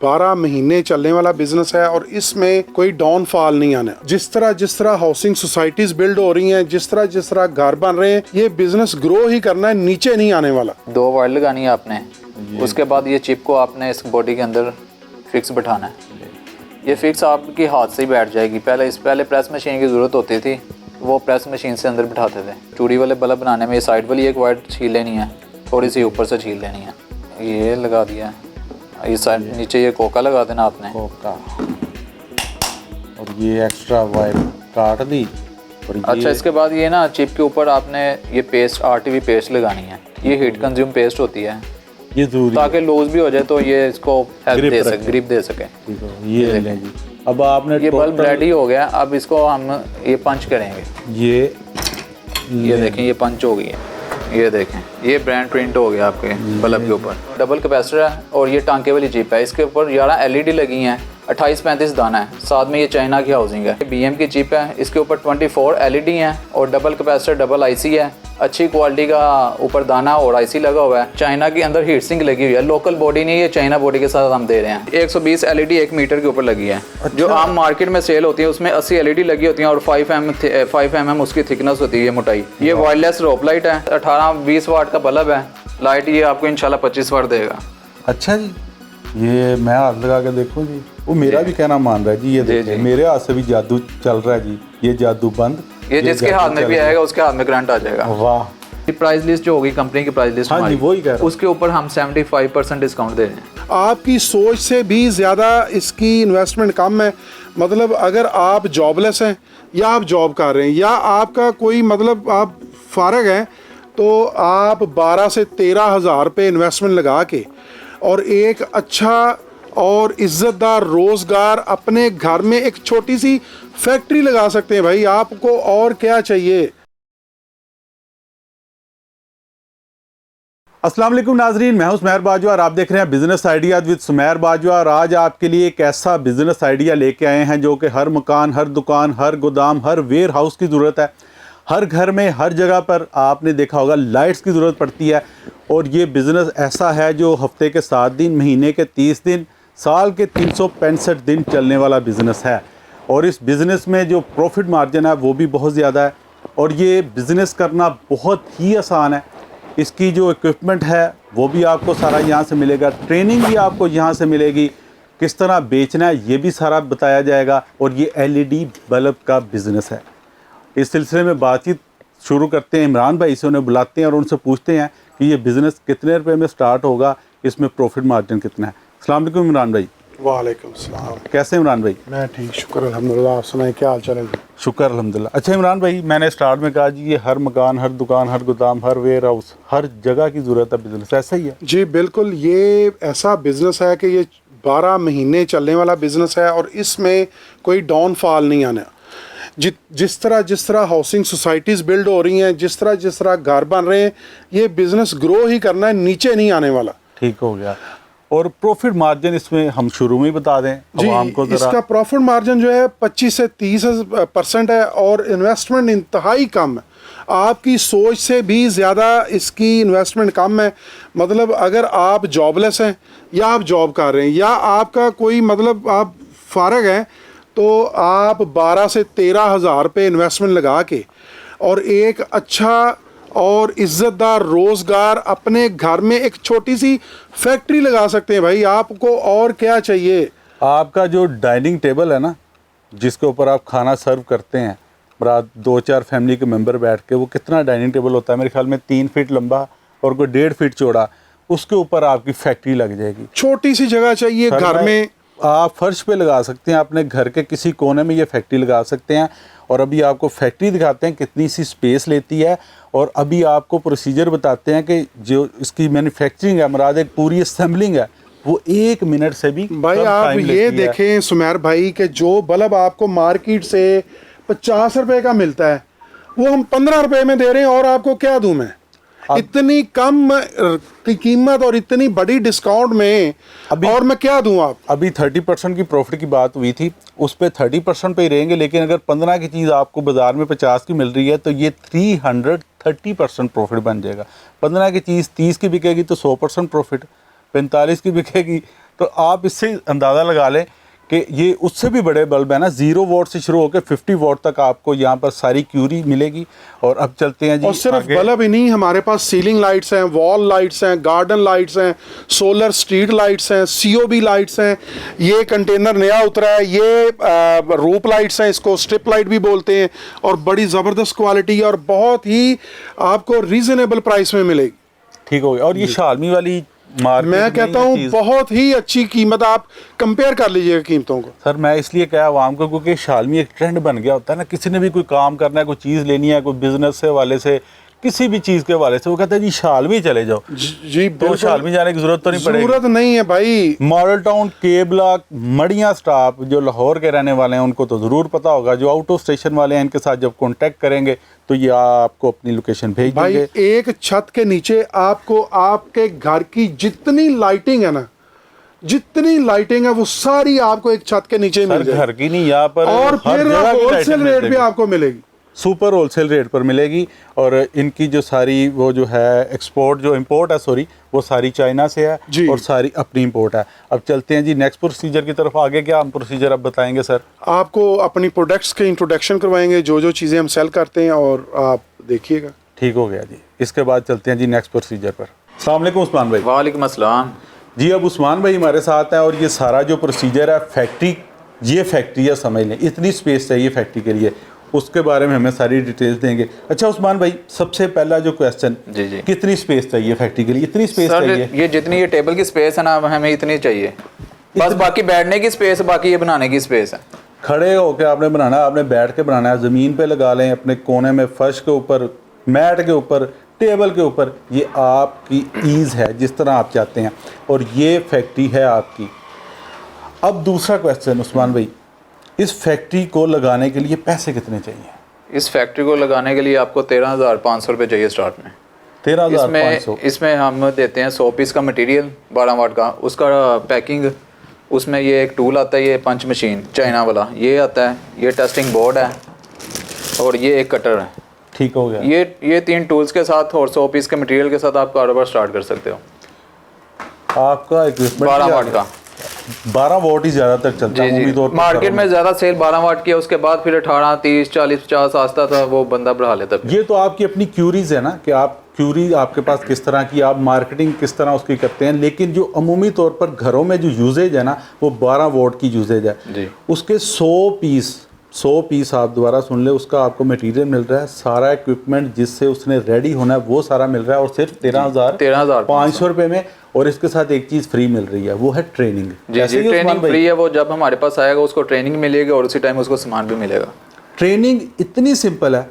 12 महीने चलने वाला बिजनेस है और इसमें कोई डाउनफॉल नहीं आना। जिस तरह हाउसिंग सोसाइटीज बिल्ड हो रही हैं, जिस तरह घर बन रहे हैं, ये बिजनेस ग्रो ही करना है, नीचे नहीं आने वाला। 2 वायर लगानी है आपने, उसके बाद ये चिप को आपने इस बॉडी के अंदर फिक्स बैठाना है। ये फिक्स आपकी हाथ से ही बैठ जाएगी। पहले प्रेस मशीन की ज़रूरत होती थी, वो प्रेस मशीन से अंदर बिठाते थे। चूड़ी वाले बल्ब बनाने में ये साइड वाली एक वायर छील लेनी है, थोड़ी सी ऊपर से छील लेनी है। ये लगा दिया है, ये साइड नीचे ये कोका लगा देना आपने, कोका, और ये एक्स्ट्रा वायर काट दी। और अच्छा, इसके बाद ये ना चिप के ऊपर आपने ये पेस्ट RTV पेस्ट लगानी है। ये हीट कंज्यूम पेस्ट होती है, ये जरूरी ताकि लूज भी हो जाए तो ये इसको ग्रिप दे सके। ये लें जी। अब आपने ये बल्ब रेडी हो गया, अब इसको हम ये पंच करेंगे। ये देखें, ये पंच हो गई है। ये देखें, ये ब्रांड प्रिंट हो गया आपके बल्ब के ऊपर। डबल कैपेसिटर है और ये टांके वाली चिप है। इसके ऊपर 11 LED लगी हैं, 28-35 दाना है। साथ में ये चाइना की हाउसिंग है। BM की चिप है, इसके ऊपर 24 LED हैं और डबल कैपेसिटर डबल IC है। अच्छी क्वालिटी का ऊपर दाना और IC लगा हुआ है। चाइना के अंदर हीट सिंक लगी हुई है, लोकल बॉडी नहीं, ये चाइना बॉडी के साथ हम दे रहे हैं। 120 LED 1 मीटर के ऊपर लगी है। अच्छा। जो आम मार्केट में सेल होती है उसमें 80 LED लगी होती है और 5 mm उसकी थिकनेस होती है, ये मोटाई। ये वायरलेस रोप लाइट है, 18-20 वाट का बल्ब है। लाइट ये आपको इंशाल्लाह 25 वाट देगा। अच्छा जी, ये मैं हाथ लगा के देखूं जी। वो मेरा भी कहना मान रहा है जी। ये देखिए, मेरे हाथ से भी जादू चल रहा है जी। ये जादू बंद, ये जिसके हाथ में भी आएगा उसके हाथ में करंट आ जाएगा। वाह। प्राइस लिस्ट जो होगी कंपनी की प्राइस लिस्ट, हाँ जी, वही कह रहा हूं। उसके ऊपर हम 75% डिस्काउंट दे रहे हैं। आपकी सोच से भी ज़्यादा इसकी इन्वेस्टमेंट कम है। मतलब अगर आप जॉबलेस हैं या आप जॉब कर रहे हैं या आपका कोई मतलब आप फारग हैं, तो आप 12 से 13 हज़ार रुपये इन्वेस्टमेंट लगा के और एक अच्छा और इज़्ज़तदार रोज़गार अपने घर में एक छोटी सी फैक्ट्री लगा सकते हैं। भाई आपको और क्या चाहिए। अस्सलाम वालेकुम नाजरीन, मैं हूं सुमेर बाजवा और आप देख रहे हैं business ideas with Sumer Bajwa. और आज आपके लिए एक ऐसा बिजनेस आइडिया लेके आए हैं जो कि हर मकान, हर दुकान, हर गोदाम, हर वेयर हाउस की ज़रूरत है। हर घर में, हर जगह पर आपने देखा होगा लाइट्स की ज़रूरत पड़ती है। और ये बिज़नेस ऐसा है जो हफ्ते के 7 दिन, महीने के 30 दिन, साल के 365 दिन चलने वाला बिज़नेस है। और इस बिज़नेस में जो प्रॉफिट मार्जिन है वो भी बहुत ज़्यादा है और ये बिज़नेस करना बहुत ही आसान है। इसकी जो इक्विपमेंट है वो भी आपको सारा यहाँ से मिलेगा, ट्रेनिंग भी आपको यहाँ से मिलेगी, किस तरह बेचना है ये भी सारा बताया जाएगा। और ये LED बल्ब का बिज़नेस है। इस सिलसिले में बातचीत शुरू करते हैं। इमरान भाई से उन्हें बुलाते हैं और उनसे पूछते हैं कि ये बिज़नेस कितने रुपए में स्टार्ट होगा, इसमें प्रॉफिट मार्जिन कितना है। अस्सलाम वालेकुम इमरान भाई। वालेकुम सलाम। कैसे इमरान भाई? मैं ठीक, शुक्र अल्हम्दुलिल्लाह। आप सुनाएं, क्या हाल चाल है? शुक्र अल्हम्दुलिल्लाह। अच्छा इमरान भाई, मैंने स्टार्ट में कहा जी ये हर मकान, हर दुकान, हर गोदाम, हर वेयर हाउस, हर जगह की ज़रूरत है बिज़नेस, ऐसा ही है? जी बिल्कुल, ये ऐसा बिज़नेस है कि ये 12 महीने चलने वाला बिज़नेस है और इसमें कोई डाउनफॉल नहीं आना। जिस तरह हाउसिंग सोसाइटीज़ बिल्ड हो रही हैं, जिस तरह घर बन रहे हैं, ये बिज़नेस ग्रो ही करना है, नीचे नहीं आने वाला। ठीक हो गया। और प्रॉफिट मार्जिन इसमें हम शुरू में ही बता दें जी, को जरा। इसका प्रॉफिट मार्जिन जो है 25 से 30% है और इन्वेस्टमेंट इंतहाई कम है। आपकी सोच से भी ज़्यादा इसकी इन्वेस्टमेंट कम है। मतलब अगर आप जॉबलेस हैं या आप जॉब कर रहे हैं या आपका कोई मतलब आप फारग हैं, तो आप 12 से 13 हज़ार रुपये इन्वेस्टमेंट लगा के और एक अच्छा और इज़्ज़तदार रोज़गार अपने घर में एक छोटी सी फैक्ट्री लगा सकते हैं। भाई आपको और क्या चाहिए। आपका जो डाइनिंग टेबल है ना, जिसके ऊपर आप खाना सर्व करते हैं, रात 2-4 फैमिली के मेंबर बैठ के, वो कितना डाइनिंग टेबल होता है? मेरे ख्याल में 3 फीट लंबा और कोई 1.5 फीट चौड़ा। उसके ऊपर आपकी फैक्ट्री लग जाएगी। छोटी सी जगह चाहिए घर में, आप फर्श पे लगा सकते हैं, अपने घर के किसी कोने में ये फैक्ट्री लगा सकते हैं। और अभी आपको फैक्ट्री दिखाते हैं कितनी सी स्पेस लेती है और अभी आपको प्रोसीजर बताते हैं कि जो इसकी मैन्युफैक्चरिंग है, मुराद एक पूरी असेंबलिंग है, वो 1 मिनट से भी भाई आप ये देखें सुमेर भाई कि जो बल्ब आपको मार्केट से 50 रुपए का मिलता है वो हम 15 रुपए में दे रहे हैं। और आपको क्या दूं मैं? इतनी कम की कीमत और इतनी बड़ी डिस्काउंट में अभी, और मैं क्या दूं आप? अभी 30% की प्रॉफिट की बात हुई थी, उस पे 30% पे ही रहेंगे। लेकिन अगर 15 की चीज़ आपको बाजार में 50 की मिल रही है तो ये 330% प्रॉफिट बन जाएगा। 15 की चीज़ 30 की बिकेगी तो 100% प्रॉफिट, 45 की बिकेगी तो आप इससे अंदाज़ा लगा लें कि ये उससे भी बड़े बल्ब है ना, 0 वोल्ट से शुरू होकर 50 वोल्ट तक आपको यहाँ पर सारी क्यूरी मिलेगी। और अब चलते हैं जी और सिर्फ आगे। बल्ब ही नहीं, हमारे पास सीलिंग लाइट्स हैं, वॉल लाइट्स हैं, गार्डन लाइट्स हैं, सोलर स्ट्रीट लाइट्स हैं, सीओबी लाइट्स हैं। ये कंटेनर नया उतरा है, ये रूप लाइट्स हैं, इसको स्ट्रिप लाइट भी बोलते हैं, और बड़ी ज़बरदस्त क्वालिटी और बहुत ही आपको रीज़नेबल प्राइस में मिलेगी। ठीक हो गया। और ये शालमी वाली मार्केट मैं में कहता ये हूँ चीज़- बहुत ही अच्छी कीमत, आप कंपेयर कर लीजिएगा कीमतों को। सर मैं इसलिए कहा आवाम को क्योंकि शालमी एक ट्रेंड बन गया होता है ना, किसी ने भी कोई काम करना है, कोई चीज़ लेनी है, कोई बिजनेस से हवाले से, किसी भी चीज़ के हवाले से, वो कहते हैं जी शालमी चले जाओ। जी तो बिल्कुल, शालमी जाने की जरूरत तो नहीं पड़ेगी। जरूरत नहीं है भाई। मॉडल टाउन, के ब्लॉक, मड़िया स्टाफ जो लाहौर के रहने वाले हैं उनको तो ज़रूर पता होगा, जो आउट ऑफ स्टेशन वाले हैं इनके साथ जब कांटेक्ट करेंगे तो ये आपको अपनी लोकेशन भेज भाई देंगे। एक छत के नीचे आपको आपके घर की जितनी लाइटिंग है ना, जितनी लाइटिंग है वो सारी आपको एक छत के नीचे सर मिल जाएगी, घर की नहीं, यहाँ पर और हर फिर जगह की होलसेल लाइटिंग रेट पे मिलेगी। आपको मिलेगी। सुपर होलसेल रेट पर मिलेगी। और इनकी जो सारी वो जो है एक्सपोर्ट, जो इंपोर्ट है सॉरी, वो सारी चाइना से है जी। और सारी अपनी इंपोर्ट है। अब चलते हैं जी नेक्स्ट प्रोसीजर की तरफ। आगे क्या हम प्रोसीजर अब बताएंगे सर? आपको अपनी प्रोडक्ट्स के इंट्रोडक्शन करवाएंगे, जो जो चीज़ें हम सेल करते हैं, और आप देखिएगा। ठीक हो गया जी। इसके बाद चलते हैं जी नेक्स्ट प्रोसीजर पर। अस्सलाम वालेकुम उस्मान भाई। वालेकुम अस्सलाम। जी अब उस्मान भाई हमारे साथ हैं और ये सारा जो प्रोसीजर है फैक्ट्री, ये फैक्ट्री है समझ लें, इतनी स्पेस चाहिए फैक्ट्री के लिए, उसके बारे में हमें सारी डिटेल्स देंगे। अच्छा उस्मान भाई, सबसे पहला जो क्वेश्चन, जी जी कितनी स्पेस चाहिए फैक्ट्री के लिए? इतनी स्पेस सर, चाहिए? ये जितनी ये टेबल की स्पेस है ना, हमें इतनी चाहिए बस। बाकी बैठने की स्पेस, बाकी ये बनाने की स्पेस है। खड़े होकर आपने बनाना है, आपने बैठ के बनाना है, ज़मीन पे लगा लें, अपने कोने में, फर्श के ऊपर, मैट के ऊपर, टेबल के ऊपर, ये आपकी ईज़ है जिस तरह आप चाहते हैं, और ये फैक्ट्री है आपकी। अब दूसरा क्वेश्चन उस्मान भाई, इस फैक्ट्री को लगाने के लिए पैसे कितने चाहिए? इस फैक्ट्री को लगाने के लिए आपको 13,500 रुपये चाहिए स्टार्ट में। 13,500। इसमें हम देते हैं 100 पीस का मटेरियल 12 वाट का, उसका पैकिंग, उसमें ये एक टूल आता है, ये पंच मशीन चाइना वाला ये आता है, ये टेस्टिंग बोर्ड है, और ये एक कटर है। ठीक हो गया। ये 3 टूल्स के साथ और 100 पीस के मटेरियल के साथ आप कारोबार स्टार्ट कर सकते हो। आपका इक्विपमेंट 12 वाट का। 12 वोट ही ज़्यादातर चलता है जी उम्मीद जी, और मार्केट में ज़्यादा सेल 12 वाट की है, उसके बाद फिर 18, 30, 40, 50 आस्ता था वो बंदा बढ़ा लेता है। ये तो आपकी अपनी क्यूरीज है ना, कि आप क्यूरी आपके पास किस तरह की, आप मार्केटिंग किस तरह उसकी करते हैं, लेकिन जो अमूमी तौर पर घरों में जो यूजेज है ना, वो 12 वोट की यूजेज है जी। उसके 100 पीस आप दोबारा सुन ले, उसका आपको मटेरियल मिल रहा है, सारा इक्विपमेंट जिससे उसने रेडी होना है वो सारा मिल रहा है, और सिर्फ 13,500 रुपये में। और इसके साथ एक चीज़ फ्री मिल रही है, वो है ट्रेनिंग। जी जी, ट्रेनिंग फ्री है। वो जब हमारे पास आएगा उसको ट्रेनिंग मिलेगी और उसी टाइम उसको सामान भी मिलेगा। ट्रेनिंग इतनी सिंपल है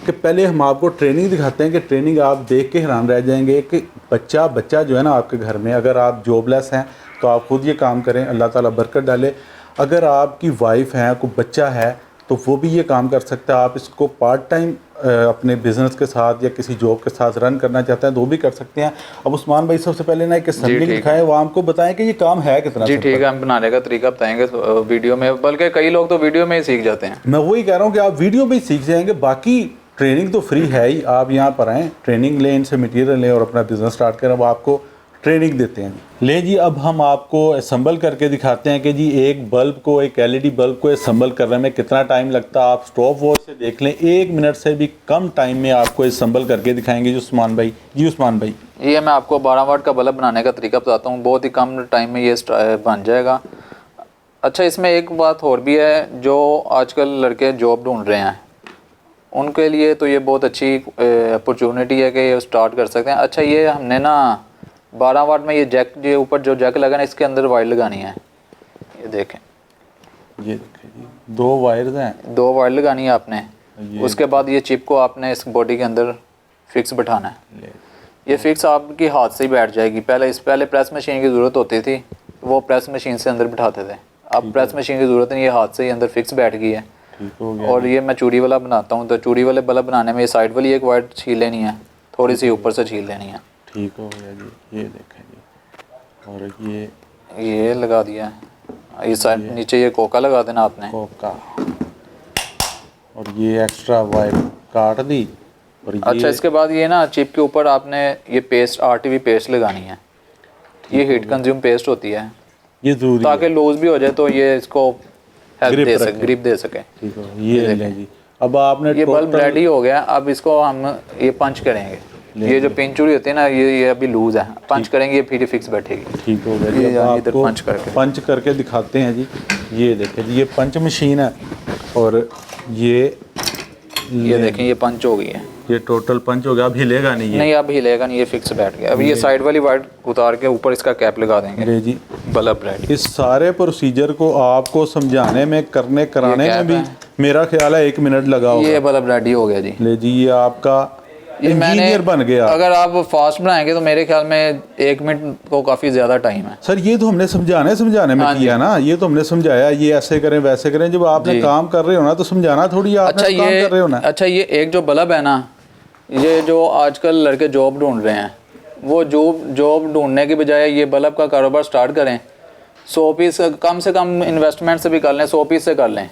कि पहले हम आपको ट्रेनिंग दिखाते हैं, कि ट्रेनिंग आप देख के हैरान रह जाएंगे कि बच्चा जो है ना आपके घर में, अगर आप जॉबलेस हैं तो आप खुद ये काम करें, अल्लाह ताला बरकत डाले। अगर आपकी वाइफ है, कोई बच्चा है, तो वो भी ये काम कर सकता है। आप इसको पार्ट टाइम अपने बिजनेस के साथ या किसी जॉब के साथ रन करना चाहते हैं तो वो भी कर सकते हैं। अब उस्मान भाई सबसे पहले ना एक असेंबली दिखाएं, वो हमको बताएं कि ये काम है कितना। जी ठीक है, हम बनाने का तरीका बताएंगे वीडियो में, बल्कि कई लोग तो वीडियो में ही सीख जाते हैं। मैं वही कह रहा हूँ कि आप वीडियो में ही सीख जाएंगे, बाकी ट्रेनिंग तो फ्री है ही। आप यहाँ पर आएँ, ट्रेनिंग लें, इनसे मटीरियल लें और अपना बिजनेस स्टार्ट करें। अब आपको ट्रेनिंग देते हैं। ले जी, अब हम आपको असम्बल करके दिखाते हैं कि जी एक बल्ब को, एक एलईडी बल्ब को असम्बल करने में कितना टाइम लगता है। आप स्टॉप वॉच से देख लें, 1 मिनट से भी कम टाइम में आपको असम्बल करके दिखाएंगे जी उस्मान भाई। जी उस्मान भाई, ये मैं आपको 12 वाट का बल्ब बनाने का तरीका बताता हूँ, बहुत ही कम टाइम में ये बन जाएगा। अच्छा, इसमें एक बात और भी है, जो आजकल लड़के जॉब ढूंढ रहे हैं उनके लिए तो ये बहुत अच्छी अपॉर्चुनिटी है कि ये स्टार्ट कर सकते हैं। अच्छा, ये हमने ना 12 वाट में ये जैक, जो ऊपर जो जैक लगा ना, इसके अंदर वायर लगानी है। ये देखें, ये देखें जी, 2 वायर्स हैं, 2 वायर लगानी है आपने। उसके बाद ये चिप को आपने इस बॉडी के अंदर फिक्स बैठाना है। ये फिक्स आपकी हाथ से ही बैठ जाएगी। पहले प्रेस मशीन की ज़रूरत होती थी, वो प्रेस मशीन से अंदर बैठाते थे। अब प्रेस मशीन की ज़रूरत नहीं, ये हाथ से ही अंदर फिक्स बैठ गई है। ठीक हो गया। और ये मैं चूड़ी वाला बनाता हूँ, तो चूड़ी वाले बल्ब बनाने में ये साइड वाली एक वायर छील लेनी है, थोड़ी सी ऊपर से छील लेनी है। ठीक हो गया जी, ये देखें जी, और ये लगा दिया है। ये साइड नीचे ये कोका लगा देना आपने। कोका, और ये एक्स्ट्रा वायर काट दी। और ये अच्छा, इसके बाद ये ना चिप के ऊपर आपने ये पेस्ट, RTV पेस्ट लगानी है। ये हीट कंज्यूम पेस्ट होती है। ये जरूरी है। ताकि लूज भी हो जाए तो ये इसको Grip रखे। ग्रिप दे सके। ठीक है, ये लें जी। अब आपने ये बल्ब total- रेडी हो गया। अब इसको हम ये पंच करेंगे। ये जो पिन चूड़ी होती है ना, ये अभी लूज है, पंच करेंगे ये फिर फिक्स बैठेगी। ठीक हो गया जी। ये अब यहाँ इधर आपको पंच करके दिखाते हैं जी। ये देखें जी, ये पंच मशीन है और ये देखें ये पंच हो गई है। ये टोटल पंच हो गया। अब हिलेगा नहीं ये? नहीं अब हिलेगा नहीं, ये फिक्स बैठ गया। अब ये साइड वाली वाइट उतार के ऊपर इसका कैप लगा देंगे। ले जी, बल्ब रेडी। इस सारे प्रोसीजर को आपको समझाने में, करने कराने में भी मेरा ख्याल है 1 मिनट लगा होगा। ये बल्ब रेडी हो गया जी। ले जी, ये आपका इंजीनियर बन गया। अगर आप फास्ट बनाएंगे तो मेरे ख्याल में 1 मिनट को काफ़ी ज़्यादा टाइम है। सर ये तो हमने समझाने में किया ना, ये तो हमने समझाया ये ऐसे करें वैसे करें। जब आपने काम कर रहे हो ना तो समझाना थोड़ी, आपने अच्छा काम कर रहे हो ना। अच्छा ये एक जो बल्ब है ना, ये जो आजकल लड़के जॉब ढूंढ रहे हैं, वो जॉब ढूंढने की बजाय ये बल्ब का कारोबार स्टार्ट करें। 100 पीस कम से कम इन्वेस्टमेंट से भी कर लें, 100 पीस से कर लें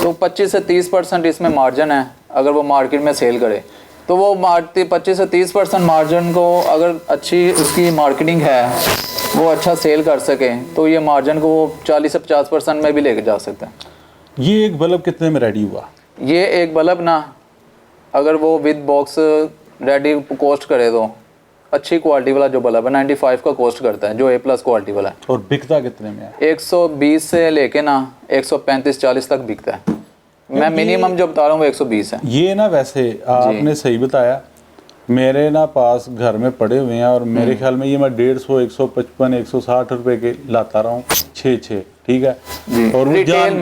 तो 25 से 30% इसमें मार्जिन है। अगर वो मार्केट में सेल करे तो वो 25 से 30% मार्जिन को, अगर अच्छी उसकी मार्केटिंग है, वो अच्छा सेल कर सके तो ये मार्जिन को वो 40 से 50% में भी लेके जा सकते हैं। ये एक बल्ब कितने में रेडी हुआ? ये एक बल्ब ना, अगर वो विद बॉक्स रेडी कॉस्ट करे तो अच्छी क्वालिटी वाला जो बल्ब है 95 का कॉस्ट करता है, जो A+ क्वालिटी वाला है। और बिकता कितने में है? 120 से लेके ना 135-40 तक बिकता है। मैं मिनिमम जो बता रहा हूँ वो 120 है। ये ना वैसे आपने सही बताया, मेरे ना पास घर में पड़े हुए हैं और मेरे ख्याल में ये मैं 150, 155, 160 रुपए के लाता रहा हूँ 6 ठीक है। और रिटेल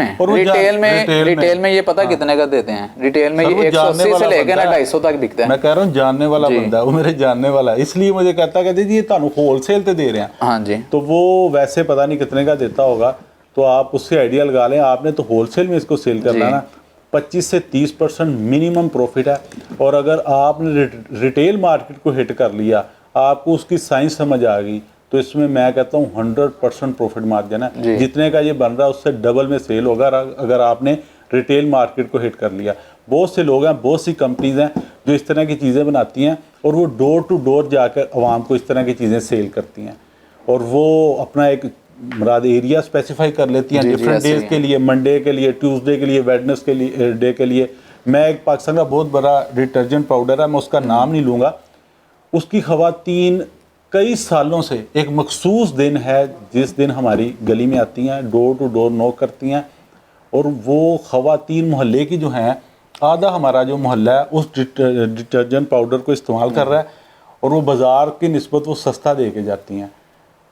में ये पता कितने का देते हैं? रिटेल में ये 180 से लेकर ना 250 तक बिकता है। मैं कह रहा हूँ जानने वाला बंदा है वो, मेरे जानने वाला है, इसलिए मुझे कहता कहते जी ये तानू होलसेल पे दे रहे हैं। हाँ जी। तो वो वैसे पता नहीं कितने का देता होगा, तो आप उससे आइडिया लगा लें। आपने तो होलसेल में इसको सेल करना है ना, 25 से 30% मिनिमम प्रॉफिट है। और अगर आपने रिटेल मार्केट को हिट कर लिया, आपको उसकी साइंस समझ आ गई, तो इसमें मैं कहता हूँ 100% प्रॉफिट मार्जिन है। जितने का ये बन रहा है उससे डबल में सेल होगा अगर आपने रिटेल मार्केट को हिट कर लिया। बहुत से लोग हैं, बहुत सी कंपनीज हैं जो इस तरह की चीज़ें बनाती हैं और वो डोर टू डोर जाकर आवाम को इस तरह की चीज़ें सेल करती हैं और वो अपना एक मुराद एरिया स्पेसिफाई कर लेती हैं डिफरेंट डेज के लिए, मंडे के लिए, ट्यूसडे के लिए, वेडनेस के लिए, डे के लिए। मैं एक पाकिस्तान का बहुत बड़ा डिटर्जेंट पाउडर है, मैं उसका नाम नहीं लूँगा, उसकी ख़वातीन कई सालों से एक मखसूस दिन है जिस दिन हमारी गली में आती हैं, डोर टू डोर नॉक करती हैं और वो ख़वातीन मोहल्ले की जो हैं, आधा हमारा जो मोहल्ला है उस डिटर्जेंट पाउडर को इस्तेमाल कर रहा है और वो बाज़ार की निस्बत वो सस्ता दे के जाती हैं।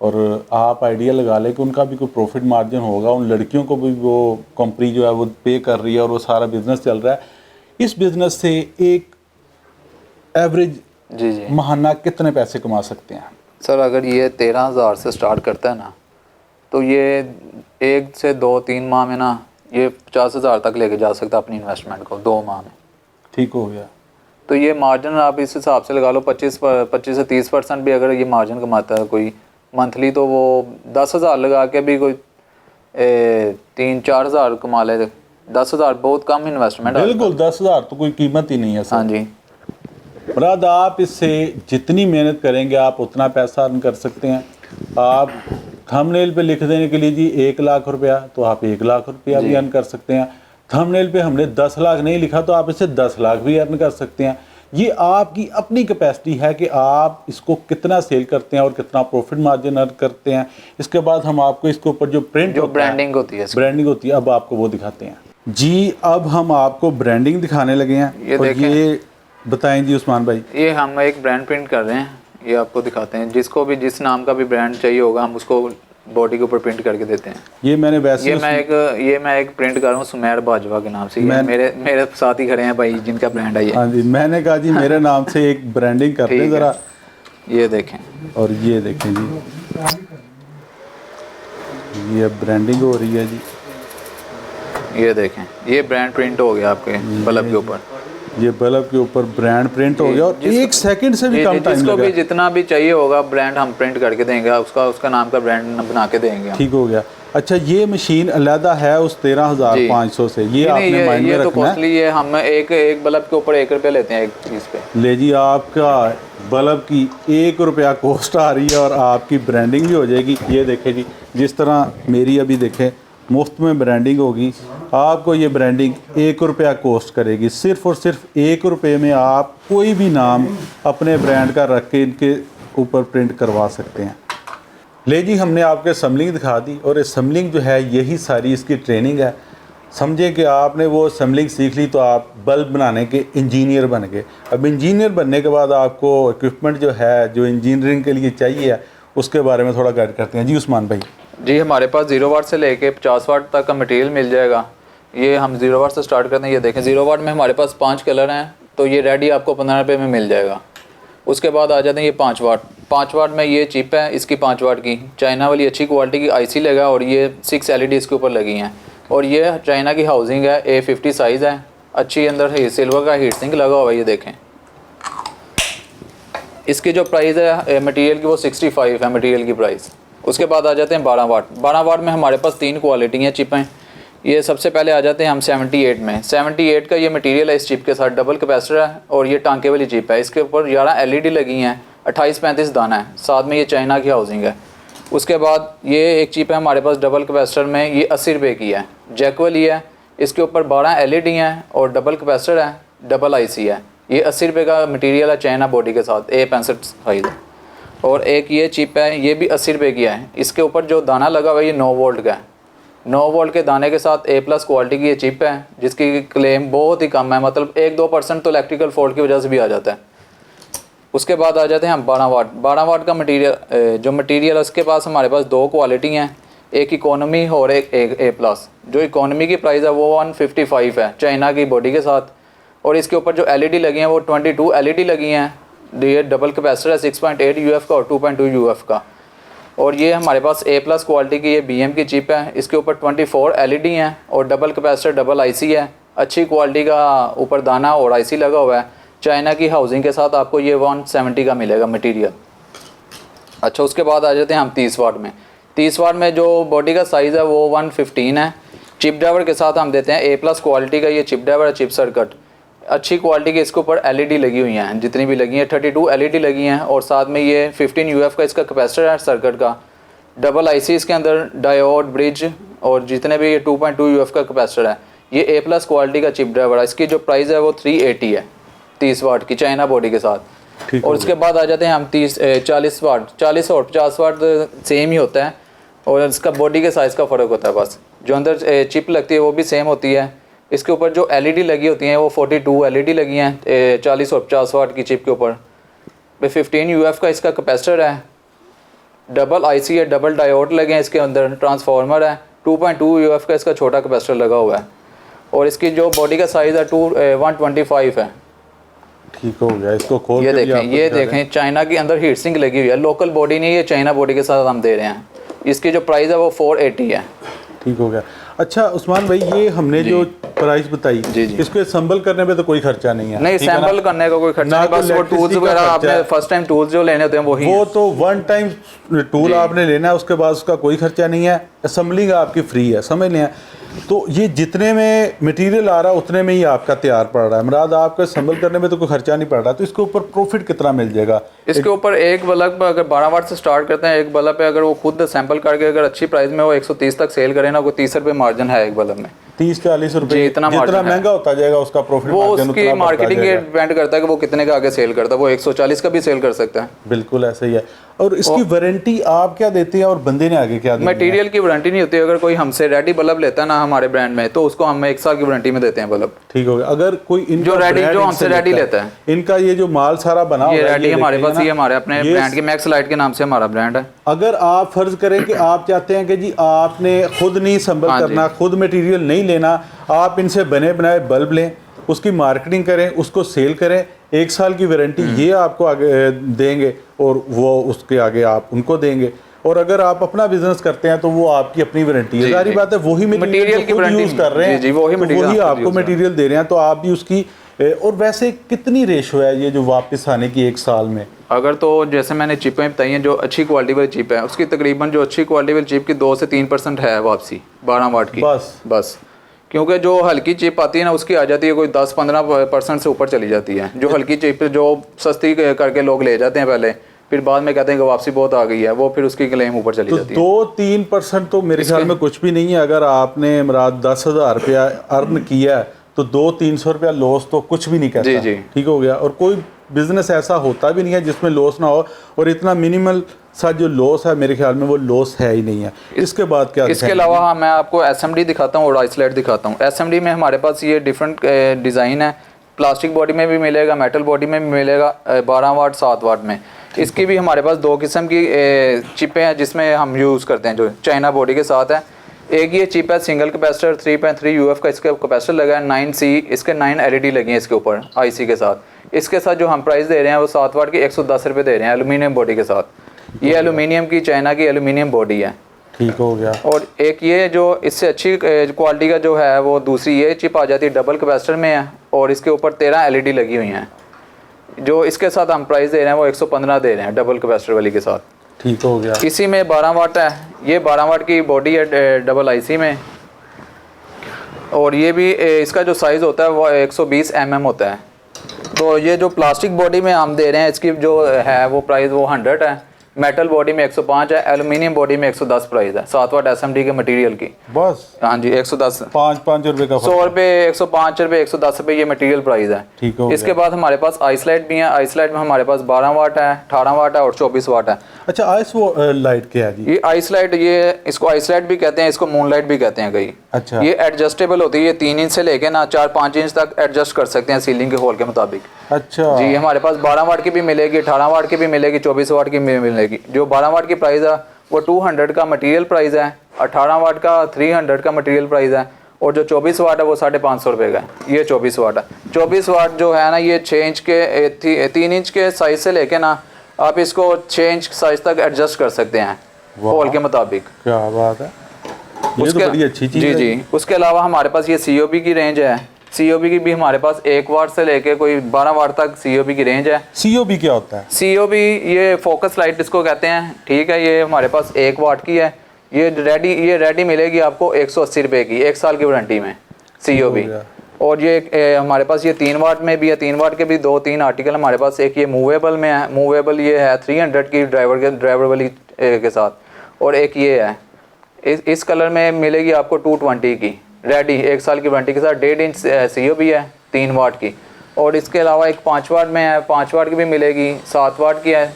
और आप आइडिया लगा लें कि उनका भी कोई प्रॉफिट मार्जिन होगा, उन लड़कियों को भी वो कंपनी जो है वो पे कर रही है और वो सारा बिजनेस चल रहा है। इस बिज़नेस से एक एवरेज महाना कितने पैसे कमा सकते हैं? सर अगर ये 13,000 से स्टार्ट करता है ना, तो ये 1 से 2-3 माह में ना ये 50,000 तक लेके जा सकता है अपनी इन्वेस्टमेंट को 2 माह में। ठीक हो गया। तो ये मार्जिन आप इस हिसाब से लगा लो 25 से 30% भी अगर ये मार्जिन कमाता है कोई मंथली, तो वो 10,000 लगा के भी कोई 3-4 हज़ार कमा ले। 10,000 बहुत कम इन्वेस्टमेंट है। बिल्कुल 10,000 तो कोई कीमत ही नहीं है सर। हाँ जी। मुराद आप इससे जितनी मेहनत करेंगे आप उतना पैसा अर्न कर सकते हैं। आप थंबनेल पे लिख देने के लिए जी 1 लाख रुपया, तो आप 1 लाख रुपया भी अर्न कर सकते हैं। थंबनेल पे हमने 10 लाख नहीं लिखा तो आप इससे 10 लाख भी अर्न कर सकते हैं। ये आपकी अपनी कैपेसिटी है कि आप इसको कितना सेल करते हैं और कितना प्रॉफिट मार्जिन अर्न करते हैं। इसके बाद हम आपको इसके ऊपर जो ब्रांडिंग होती है अब आपको वो दिखाते हैं जी। अब हम आपको ब्रांडिंग दिखाने लगे हैं। ये बताएं जी उस्मान भाई। ये हम एक ब्रांड प्रिंट कर रहे हैं, ये आपको दिखाते हैं। जिसको भी जिस नाम का भी ब्रांड चाहिए होगा हम उसको बॉडी के ऊपर प्रिंट करके देते हैं। ये मैंने वैसे मैं एक प्रिंट कर रहा हूँ सुमेर बाजवा के नाम से। मेरे साथ ही खड़े हैं भाई जिनका ब्रांड है ये। हाँ जी, मैंने कहा जी मेरे नाम से एक ब्रांडिंग कर दें ज़रा। ये देखें और ये देखें जी, ये ब्रांडिंग हो रही है जी। ये देखें ये ब्रांड प्रिंट हो गया आपके बल्ब के ऊपर। ये बल्ब के ऊपर ब्रांड प्रिंट हो गया और 1 सेकंड से भी कम टाइम लगा। भी जितना भी चाहिए होगा ब्रांड हम प्रिंट करके देंगे, उसका नाम का ब्रांड बना के देंगे। ठीक हो गया। अच्छा ये मशीन अलहदा है उस 13,500 से, ये आपने माइंड में रखना है। ये हम एक बल्ब के ऊपर 1 रुपया लेते हैं एक चीज़ पे। ले जी, आपका बल्ब की ₹1 कॉस्ट आ रही है और आपकी ब्रांडिंग भी हो जाएगी। ये देखें जी, जिस तरह मेरी अभी देखें मुफ्त में ब्रांडिंग होगी, आपको ये ब्रांडिंग ₹1 कॉस्ट करेगी। सिर्फ़ और सिर्फ ₹1 में आप कोई भी नाम अपने ब्रांड का रख के इनके ऊपर प्रिंट करवा सकते हैं। ले जी, हमने आपके असम्बलिंग दिखा दी और असम्बलिंग जो है यही सारी इसकी ट्रेनिंग है। समझे कि आपने वो असम्बलिंग सीख ली तो आप बल्ब बनाने के इंजीनियर बन गए। अब इंजीनियर बनने के बाद आपको इक्विपमेंट जो है जो इंजीनियरिंग के लिए चाहिए है उसके बारे में थोड़ा गाइड करते हैं। जी उस्मान भाई। जी, हमारे पास 0 वाट से लेके 50 वाट तक का मटेरियल मिल जाएगा। ये हम 0 वाट से स्टार्ट करते हैं। ये देखें 0 वाट में हमारे पास 5 कलर हैं, तो ये रेडी आपको ₹15 में मिल जाएगा। उसके बाद आ जाते हैं ये 5 वाट। 5 वाट में ये चिप है, इसकी 5 वाट की चाइना वाली अच्छी क्वालिटी की IC लगा और ये 6 LED इसके ऊपर लगी हैं। और ये चाइना की हाउसिंग है, A50 साइज़ है, अच्छी अंदर सिल्वर का हीट सिंक लगा हुआ है। ये देखें, इसकी जो प्राइस है मटेरियल की वो 65 है मटेरियल की प्राइस। उसके बाद आ जाते हैं 12 वाट। 12 वाट में हमारे पास 3 क्वालिटी हैं चिपें। ये सबसे पहले आ जाते हैं हम 78 में। 78 का ये मटेरियल है, इस चिप के साथ डबल कैपेसिटर है और ये टांके वाली चिप है। इसके ऊपर 11 LED लगी हैं, 28-35 दाना है, साथ में ये चाइना की हाउसिंग है। उसके बाद ये एक चिप है हमारे पास डबल कैपेसिटर में, ये ₹80 की है, जैक वाली है। इसके ऊपर 12 LED हैं और डबल कैपेसिटर है, डबल IC है। ये ₹80 का मटेरियल है चाइना बॉडी के साथ, A65 साइज़ है। और एक ये चिप है, ये भी ₹80 की है। इसके ऊपर जो दाना लगा हुआ है ये 9 वोल्ट का है। 9 वोल्ट के दाने के साथ A+ क्वालिटी की ये चिप है, जिसकी क्लेम बहुत ही कम है, मतलब 1-2% तो इलेक्ट्रिकल फॉल्ट की वजह से भी आ जाता है। उसके बाद आ जाते हैं हम 12 वाट। 12 वाट का मटेरियल जो मटेरियल है उसके पास हमारे पास 2 क्वालिटी हैं, एक इकोनॉमी और एक A+। जो इकोनॉमी की प्राइस है वो 155 है चाइना की बॉडी के साथ। और इसके ऊपर जो LED लगी हैं वो 22 LED लगी हैं। ये डबल कैपेसिटर है 6.8 UF का और 2.2 UF का। और ये हमारे पास A+ क्वालिटी की ये BM की चिप है। इसके ऊपर 24 LED हैं और डबल कैपेसिटर डबल IC है, अच्छी क्वालिटी का ऊपर दाना और IC लगा हुआ है। चाइना की हाउसिंग के साथ आपको ये 170 का मिलेगा मटेरियल। अच्छा, उसके बाद आ जाते हैं हम 30 वाट में। 30 वाट में जो बॉडी का साइज़ है वो 115 है। चिप ड्राइवर के साथ हम देते हैं A+ क्वालिटी का ये चिप ड्राइवर है, चिप सर्किट अच्छी क्वालिटी की। इसके ऊपर LED लगी हुई हैं, जितनी भी लगी हैं 32 LED लगी हैं और साथ में ये 15 UF का इसका कैपेसिटर है सर्किट का, डबल IC इसके अंदर, डायोड, ब्रिज और जितने भी ये 2.2 UF का कैपेसिटर है। ये A+ क्वालिटी का चिप ड्राइवर है। इसकी जो प्राइस है वो 380 है 30 वाट की चाइना बॉडी के साथ। और उसके बाद आ जाते हैं हम 40 वाट। 40 और 50 वाट सेम ही होता है और इसका बॉडी के साइज़ का फ़र्क होता है बस। जो अंदर चिप लगती है वो भी सेम होती है। इसके ऊपर जो LED लगी होती हैं वो 42 LED लगी हैं 40 और 50 वाट की चिप के ऊपर। 15 UF का इसका कैपेसिटर है, डबल IC है, डबल डायोड लगे हैं इसके अंदर, ट्रांसफार्मर है, 2.2 UF का इसका छोटा कैपेसिटर लगा हुआ है। और इसकी जो बॉडी का साइज़ है 125 है। ठीक हो गया, इसको खोल ये देखें, ये देखें चाइना के अंदर हीट सिंक लगी हुई है, लोकल बॉडी नहीं है, चाइना बॉडी के साथ हम दे रहे हैं। इसकी जो प्राइस है वो 480 है। ठीक हो गया। अच्छा उस्मान भाई, ये हमने जो प्राइस बताई, इसको असेंबल करने पे तो कोई खर्चा नहीं है? नहीं, असेंबल करने का कोई खर्चा नहीं, बस वो टूल्स वगैरह आपने फर्स्ट टाइम टूल्स जो लेने होते हैं वो तो वन टाइम टूल आपने लेना है, उसके बाद उसका कोई खर्चा नहीं है। असेंबलिंग आपकी फ्री है, समझ लें। तो ये जितने में मटेरियल आ रहा है उतने में ही आपका तैयार पड़ रहा है, मुराद आपका असेंबल करने में तो कोई खर्चा नहीं पड़ रहा। तो इसके ऊपर प्रॉफिट कितना मिल जाएगा? इसके ऊपर एक बल्ब पर अगर 12 वाट से स्टार्ट करते हैं, एक बल्ब पे अगर वो खुद सैंपल करके अगर अच्छी प्राइस में वो 130 तक सेल करें ना, कोई ₹30 मार्जिन है एक बल्ब में। 30-40 रुपए जितना महंगा होता जाएगा उसका प्रॉफिट वो उसकी मार्केटिंग पे डिपेंड करता है कि वो कितने का आगे सेल करता है। वो 140 का भी सेल कर सकता है। बिल्कुल ऐसे ही है। और इसकी वारंटी आप क्या देते हैं और बंदे ने आगे क्या दिया? मटेरियल की वारंटी नहीं होती। अगर कोई हमसे रेडी बल्ब लेता है ना हमारे ब्रांड में, तो उसको हम 1 साल की वारंटी में देते हैं बल्ब। ठीक हो गया। अगर कोई जो हमसे रेडी लेता है, इनका ये जो माल सारा बना हुआ है, ये रेडी हमारे पास, ये हमारे अपने ब्रांड के मैक्स लाइट के नाम से हमारा ब्रांड है। अगर आप फर्ज करें कि आप चाहते हैं कि जी आपने खुद नहीं असेंबल करना, खुद मटेरियल नहीं लेना, आप इनसे बने बनाए बल्ब लें, उसकी मार्केटिंग करें, उसको सेल करें, 1 साल की वारंटी ये आपको आगे देंगे और वो उसके आगे आप उनको देंगे। और अगर आप अपना बिजनेस करते हैं तो वो आपकी अपनी वारंटी है। सारी बात है, वही मटेरियल की यूज कर रहे हैं, वही आपको मटेरियल दे रहे हैं, तो आप भी उसकी। और वैसे कितनी रेशो है ये जो वापस आने की 1 साल में? अगर तो जैसे मैंने चिपें बताई हैं, जो अच्छी क्वालिटी वाली चिप है उसकी तकरीबन जो अच्छी क्वालिटी वाली चिप की 2 से 3% है वापसी 12 वाट की। बस क्योंकि जो हल्की चिप आती है ना उसकी आ जाती है कोई 10-15% से ऊपर चली जाती है। जो हल्की चिप जो सस्ती करके लोग ले जाते हैं पहले, फिर बाद में कहते हैं कि वापसी बहुत आ गई है, वो फिर उसकी क्लेम ऊपर चली जाती है। 2-3% तो मेरे ख्याल में कुछ भी नहीं है। अगर आपने इमरान 10,000 रुपया अर्न किया है तो 200-300 रुपया लॉस तो कुछ भी नहीं कहता। जी जी ठीक हो गया। और कोई बिजनेस ऐसा होता भी नहीं है जिसमें लॉस ना हो, और इतना मिनिमल सा जो लॉस है मेरे ख्याल में वो लॉस है ही नहीं है। इसके बाद क्या? इसके अलावा हाँ, मैं आपको SMD दिखाता हूँ और आइसोलेट दिखाता हूँ। SMD में हमारे पास ये डिफरेंट डिज़ाइन है, प्लास्टिक बॉडी में भी मिलेगा, मेटल बॉडी में भी मिलेगा, 12 वाट 7 वाट में। इसकी भी हमारे पास 2 किस्म की चिपें हैं जिसमें हम यूज़ करते हैं, जो चाइना बॉडी के साथ है। एक ये चिप है सिंगल कैपेसिटर 3.3 UF का, इसका कैपेसिटर लगा है 9C, इसके 9 LED लगी हैं इसके ऊपर IC के साथ। इसके साथ जो हम प्राइस दे रहे हैं वो 7 वाट की 110 रुपये दे रहे हैं एलुमिनियम बॉडी के साथ। ये एलुमिनियम की चाइना की एलुमिनियम बॉडी है। ठीक हो गया। और एक ये जो इससे अच्छी क्वालिटी का जो है वो दूसरी ये चिप आ जाती है, डबल कैपेसिटर में है और इसके ऊपर 13 LED लगी हुई हैं। जो इसके साथ हम प्राइस दे रहे हैं वो 115 दे रहे हैं डबल कैपेसिटर वाली के साथ। ठीक हो गया। इसी में 12 वाट है, ये 12 वाट की बॉडी है डबल IC में, और ये भी इसका जो साइज़ होता है वो 120 mm होता है। तो ये जो प्लास्टिक बॉडी में हम दे रहे हैं इसकी जो है वो प्राइस वो 100 है, मेटल बॉडी में 105 है, एल्यूमिनियम बॉडी में 110 प्राइस है 7 वाट SMD के मटेरियल की। बस हाँ जी 110, 5 रुपए का 100 रुपये, 105 रुपये, 110 रुपये ये मटेरियल प्राइस है। ठीक हो इसके बाद हमारे पास आइसलाइट भी है। आइसलाइट में हमारे पास 12 वाट है, 18 वाट है और 24 वाट है। अच्छा, आइस वो लाइट क्या है जी? ये आइसलाइट, ये इसको आइसलाइट भी कहते हैं, इसको मूनलाइट भी कहते हैं कई। अच्छा। ये एडजस्टेबल होती है, ये 3 इंच से लेके ना 4-5 इंच तक एडजस्ट कर सकते हैं सीलिंग के होल के मुताबिक। अच्छा जी, हमारे पास 12 वाट की भी मिलेगी, 18 वाट की भी मिलेगी, 24 वाट की भी मिलेगी। जो 12 वाट की प्राइस है वो 200 का मटेरियल प्राइस है, 18 वाट का 300 का मटेरियल प्राइस है, और जो 24 वाट है वो 550 रुपये का है। ये 24 वाट है। 24 वाट जो है ना ये 6 इंच के 3 इंच के साइज से लेके ना आप इसको 6 इंच साइज तक एडजस्ट कर सकते हैं होल के मुताबिक। क्या बात है, ये तो बड़ी अच्छी चीज़ जी है। जी। उसके अलावा हमारे पास ये COB की रेंज है। COB की भी हमारे पास 1 वाट से लेके कोई 12 वाट तक COB की रेंज है। COB क्या होता है? COB ये फोकस लाइट इसको कहते हैं। ठीक है, ये हमारे पास 1 वाट की है। ये रेडी मिलेगी आपको 180 रुपये की, 1 साल की वारंटी में COB। और ये हमारे पास ये 3 वाट में भी है। 3 वाट के भी 2-3 आर्टिकल हमारे पास। एक ये मूवेबल में है, मूवेबल ये है 300 की ड्राइवर वाली के साथ, और एक ये है इस कलर में मिलेगी आपको 220 की रेडी 1 साल की वारंटी के साथ। 1.5 इंच COB है 3 वाट की। और इसके अलावा एक 5 वाट में है, 5 वाट की भी मिलेगी, 7 वाट की है।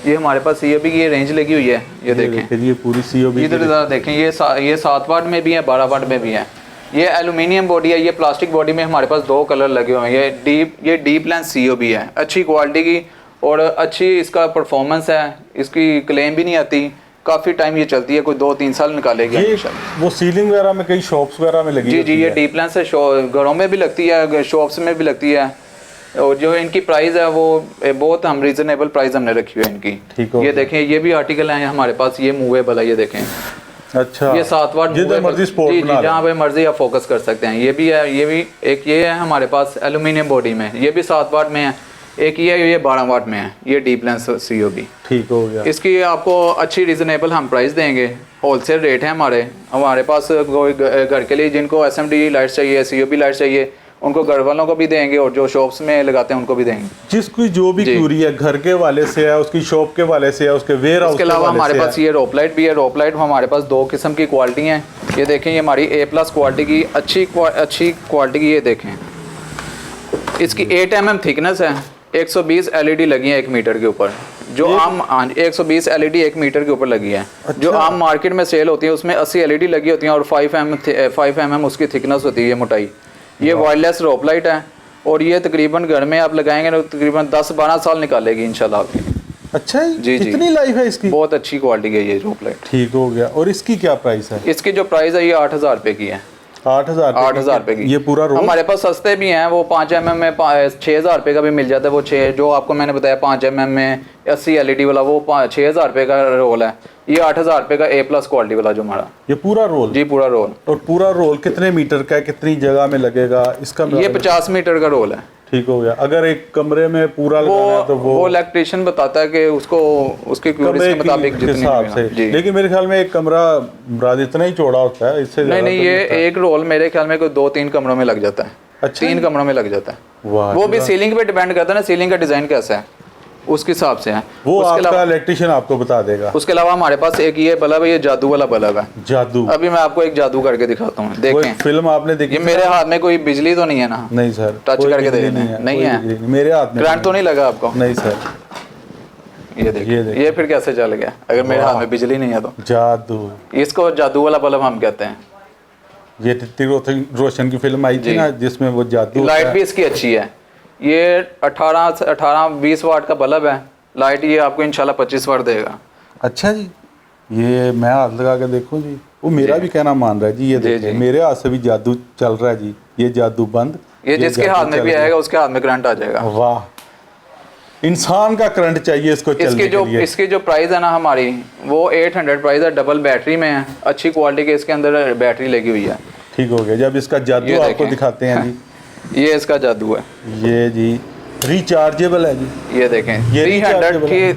ये हमारे पास COB की ये रेंज लगी हुई है। ये देखें, ये पूरी COB इधर ज़रा देखें, ये 7 वाट में भी है, 12 वाट में भी है। ये एल्यूमिनियम बॉडी है। ये प्लास्टिक बॉडी में हमारे पास 2 कलर लगे हुए हैं। ये डीप लेंथ COB है, अच्छी क्वालिटी की और अच्छी इसका परफॉर्मेंस है। इसकी क्लेम भी नहीं आती, काफ़ी टाइम ये चलती है, कोई 2-3 साल निकालेगी। ये वो सीलिंग वगैरह में, कई शॉप्स वगैरह में लगी जी जी। ये डीप लेंथ से घरों में भी लगती है, शॉप्स में भी लगती है। और जो इनकी प्राइस है वो बहुत हम रीजनेबल प्राइस हमने रखी हुई है इनकी। ये देखें, ये भी आर्टिकल है हमारे पास, ये मूवेबल है। ये देखें, अच्छा, ये 7 वाट मर्जी स्पोर्ट जी जी, जहाँ पे मर्जी आप फोकस कर सकते हैं। ये भी है, ये भी एक ये है हमारे पास एल्यूमिनियम बॉडी में, ये भी 7 वाट में है। एक ये 12 वाट में है, ये डीप लेंस COB। ठीक हो गया। इसकी आपको अच्छी रीजनेबल हम प्राइस देंगे, होलसेल रेट है हमारे पास। कोई घर के लिए जिनको SMD लाइट चाहिए, COB लाइट चाहिए, उनको घर वालों को भी देंगे, और जो शॉप्स में लगाते हैं उनको भी देंगे। जिसकी जो भी क्यूरी है, घर के वाले से है, उसकी शॉप के वाले से है, उसके वेयर हाउस के अलावा वाले हमारे से पास ये रोप लाइट भी है। रोप लाइट हमारे पास 2 किस्म की क्वालिटी हैं। ये देखें, ये हमारी A+ क्वालिटी की अच्छी क्वालिटी की। ये देखें, इसकी 8 mm थिकनेस है, 120 LED लगी है 1 मीटर के ऊपर। जो आम 120 LED 1 मीटर के ऊपर लगी है। अच्छा। जो आम मार्केट में सेल होती है उसमें 80 LED लगी होती हैं और 5 mm उसकी थिकनेस होती है, मोटाई। ये वायरलेस रोप लाइट है, और ये तकरीबन घर में आप लगाएंगे तो तकरीबन 10-12 साल निकालेगी इंशाल्लाह आपकी। अच्छा जी जी, कितनी लाइफ है इसकी? बहुत अच्छी क्वालिटी है ये रोप लाइट। ठीक हो गया। और इसकी क्या प्राइस है? इसकी जो प्राइस है ये 8,000 रुपये की है। 8,000 रुपये की। ये पूरा रोल? हमारे पास सस्ते भी हैं, वो 5 mm में 6,000 रुपये का भी मिल जाता है। वो 6 जो आपको मैंने बताया 5 mm में 80 LED वाला, वो 6,000 रुपये का रोल है। ये 8,000 रुपये का A+ क्वालिटी वाला जो हमारा। ये पूरा रोल? जी, पूरा रोल। और पूरा रोल कितने मीटर का है, कितनी जगह में लगेगा इसका? ये 50 मीटर का रोल है। ठीक हो गया। अगर एक कमरे में पूरा लगाना है तो वो इलेक्ट्रिशियन बताता है कि उसको उसके क्यूरीज के मुताबिक जितनी हिसाब से। लेकिन मेरे ख्याल में एक कमरा मुराद इतना ही चौड़ा होता है, इससे नहीं, ये एक रोल मेरे ख्याल में कोई 2-3 कमरों में लग जाता है। अच्छा, 3 कमरों में लग जाता है। वाह, वो भी सीलिंग पे डिपेंड करता है ना, सीलिंग का डिजाइन कैसा है उसके हिसाब से है। वो आपका इलेक्ट्रिशियन आपको बता देगा। उसके अलावा हमारे पास एक ये बल्ब है, ये जादू वाला बल्ब है। जादू? अभी मैं आपको एक जादू करके दिखाता हूँ, देखें। फिल्म आपने देखी? ये मेरे हाथ में कोई बिजली तो नहीं है ना? नहीं सर, टच करके देख नहीं है मेरे हाथ में। करंट तो नहीं लगा आपको? नहीं सर। ये देखिए, ये फिर कैसे चल गया अगर मेरे हाथ में बिजली नहीं है तो? जादू, इसको जादू वाला बल्ब हम कहते हैं। ये ऋतिक रोशन की फिल्म आई थी ना जिसमें वो जादू। लाइट भी इसकी अच्छी है। ये 18-20 वाट का बल्ब है। लाइट ये आपको इंशाल्लाह 25 वाट देगा। अच्छा जी, ये मैं हाथ लगा के देखूं जी? वो मेरा भी कहना मान रहा है जी। ये देखिए मेरे हाथ से भी जादू चल रहा है जी। ये जादू बंद, ये जिसके हाथ में भी आएगा उसके हाथ में करंट आ जाएगा। वाह, इंसान का करंट चाहिए इसको चलने के लिए। इसकी जो प्राइस है ना हमारी, वो 800 प्राइस है। डबल बैटरी में है, अच्छी क्वालिटी के इसके अंदर बैटरी लगी हुई है। ठीक हो गया। जब इसका जादू आपको दिखाते हैं जी। ये इसका जादू है। ये जी रिचार्जेबल है जी। ये देखें,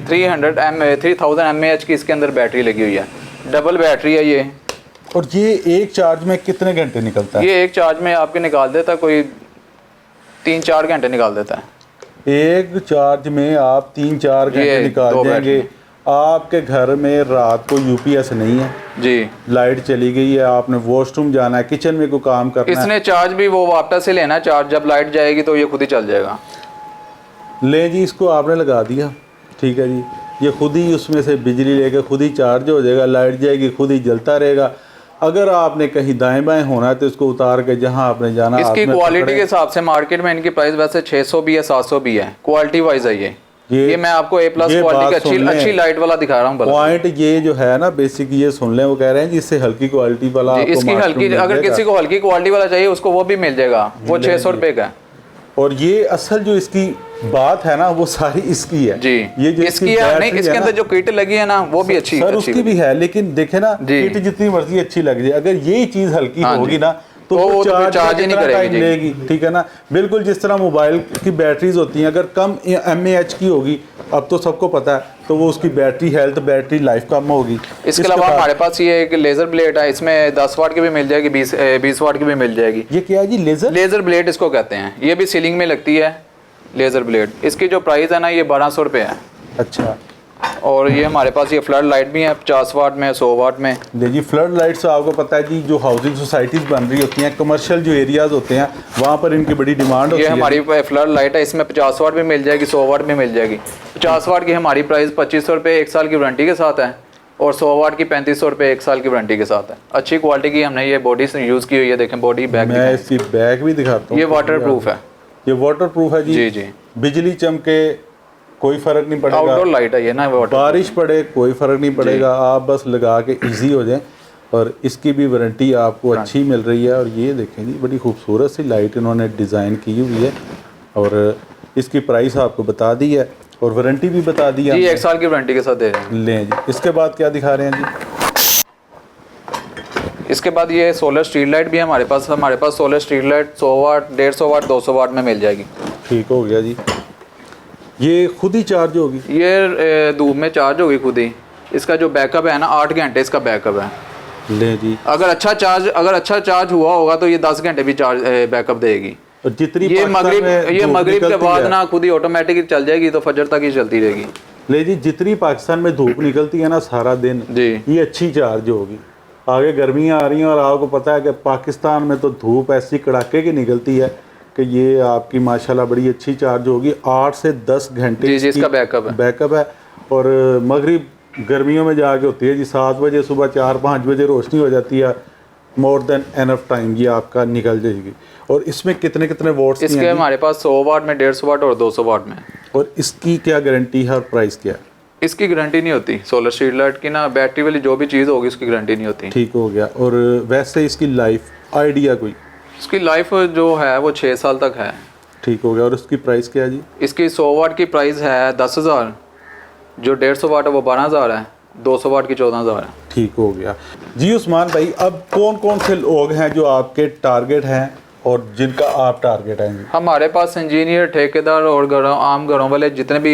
3000 mAh की इसके अंदर बैटरी लगी हुई है। डबल बैटरी है ये। और ये एक चार्ज में कितने घंटे निकलता है? ये एक चार्ज में आपके निकाल देता है कोई 3-4 घंटे निकाल देता है। एक चार्ज में आप 3-4 घंटे निकाल देंगे। आपके घर में रात को यूपीएस नहीं है जी, लाइट चली गई है, आपने वॉशरूम जाना है, किचन में कोई काम करना है, इसने चार्ज भी वो वापस से लेना है। चार्ज जब लाइट जाएगी तो ये खुद ही चल जाएगा। ले जी, इसको आपने लगा दिया, ठीक है जी। ये खुद ही उसमें से बिजली लेके खुद ही चार्ज हो जाएगा, लाइट जाएगी खुद ही जलता रहेगा। अगर आपने कहीं दाएं बाएं होना है तो इसको उतार के जहां आपने जाना। इसकी क्वालिटी के हिसाब से मार्केट में इनकी प्राइस वैसे 600 भी है, 700 भी है। क्वालिटी वाइज है ये मैं आपको A+ क्वालिटी का अच्छी लाइट वाला दिखा रहा हूँ। पॉइंट ये जो है ना बेसिक, ये सुन लें, वो कह रहे हैं जिससे हल्की क्वालिटी वाला इसकी हल्की, अगर किसी को हल्की क्वालिटी वाला चाहिए उसको वो भी मिल जाएगा। वो 600 रुपए का। और ये असल जो इसकी बात है ना वो सारी इसकी है जी। ये जो इसकी है नहीं, इसके अंदर जो किट लगी है ना वो भी अच्छी सर उसकी भी है। लेकिन देखे ना, किट जितनी मर्जी अच्छी लग जाए, अगर यही चीज हल्की होगी ना तो वो चार्ज ही नहीं करेगी। ठीक है ना, बिल्कुल जिस तरह मोबाइल की बैटरीज होती हैं, अगर कम mAh की होगी, अब तो सबको पता है, तो वो उसकी बैटरी हेल्थ, बैटरी लाइफ कम होगी। इसके अलावा हमारे पास ये एक लेजर ब्लेड है, इसमें 10 वाट की भी मिल जाएगी, 20 वाट की भी मिल जाएगी। ये क्या है जी? लेजर ब्लेड इसको कहते हैं। ये भी सीलिंग में लगती है लेजर ब्लेड। इसकी जो प्राइस है ना ये 1200 रुपये है। अच्छा। और ये हमारे पास ये फ्लड लाइट भी है 50 वाट में, 100 वाट में। जी, फ्लड लाइट्स तो आपको पता है जी, जो हाउसिंग सोसाइटीज बन रही होती हैं, कमर्शियल जो एरियाज होते हैं, वहाँ पर इनकी बड़ी डिमांड होती है। ये हमारी फ्लड लाइट है, इसमें 50 वाट भी मिल जाएगी, 100 वाट भी मिल जाएगी। 50 वाट की हमारी प्राइस 2500 रुपये 1 साल की वारंटी के साथ है, और 100 वाट की 3500 रुपये 1 साल की वारंटी के साथ है। अच्छी क्वालिटी की हमने ये बॉडी से यूज़ की हुई है। देखें बॉडी बैग, मैं इसकी बैग भी दिखाता हूँ। ये वाटर प्रूफ है। ये वाटर प्रूफ है जी। जी। बिजली चमके कोई फर्क नहीं पड़ेगा, आउटडोर लाइट है ये ना, बारिश पड़े कोई फर्क नहीं पड़ेगा, आप बस लगा के इजी हो जाए। और इसकी भी वारंटी आपको अच्छी मिल रही है। और ये देखें जी, बड़ी खूबसूरत सी लाइट इन्होंने डिज़ाइन की हुई है, और इसकी प्राइस आपको बता दी है और वारंटी भी बता दी है जी, 1 साल की वारंटी के साथ दे रहे हैं। लें जी। इसके बाद क्या दिखा रहे हैं जी? इसके बाद ये सोलर स्ट्रीट लाइट भी है हमारे पास। सोलर स्ट्रीट लाइट 100 वाट, 150 वाट, 200 वाट में मिल जाएगी। ठीक हो गया जी। ये खुद ही चार्ज होगी? ये धूप में चार्ज होगी खुद ही। इसका जो बैकअप है ना 8 घंटे इसका बैकअप है। ले जी। अगर अच्छा चार्ज हुआ होगा तो ये 10 घंटे भी चार्ज बैकअप देगी। और जितनी ये मगरिब के बाद ना खुद ही ऑटोमेटिक चल जाएगी, तो फजर तक ही चलती रहेगी। ले जी, जितनी पाकिस्तान में धूप निकलती है ना सारा दिन जी, ये अच्छी चार्ज होगी। आगे गर्मियाँ आ रही हैं और आपको पता है कि पाकिस्तान में तो धूप ऐसी कड़ाके की निकलती है कि ये आपकी माशाल्लाह बड़ी अच्छी चार्ज होगी। 8 से 10 घंटे जी इसका बैकअप है। और मगरिब गर्मियों में जाके होती है जी 7 बजे, सुबह 4-5 बजे रोशनी हो जाती है। मोर देन एनफ टाइम ये आपका निकल जाएगी। और इसमें कितने वोट्स इसके हमारे पास 100 वाट में, 150 वाट और 200 वाट में। और इसकी क्या गारंटी है और प्राइस क्या है? इसकी गारंटी नहीं होती सोलर स्ट्रीट लाइट की ना, बैटरी वाली जो भी चीज़ होगी उसकी गारंटी नहीं होती। ठीक हो गया। और वैसे इसकी लाइफ आइडिया कोई? इसकी लाइफ जो है वो 6 साल तक है। ठीक हो गया। और उसकी प्राइस क्या है जी? इसकी 100 वाट की प्राइस है 10,000, जो 150 वाट है वो 12,000 है, 200 वाट की 14,000 है। ठीक हो गया जी। उस्मान भाई, अब कौन कौन से लोग हैं जो आपके टारगेट हैं और जिनका आप टारगेट हैं जी? हमारे पास इंजीनियर, ठेकेदार और आम घरों वाले जितने भी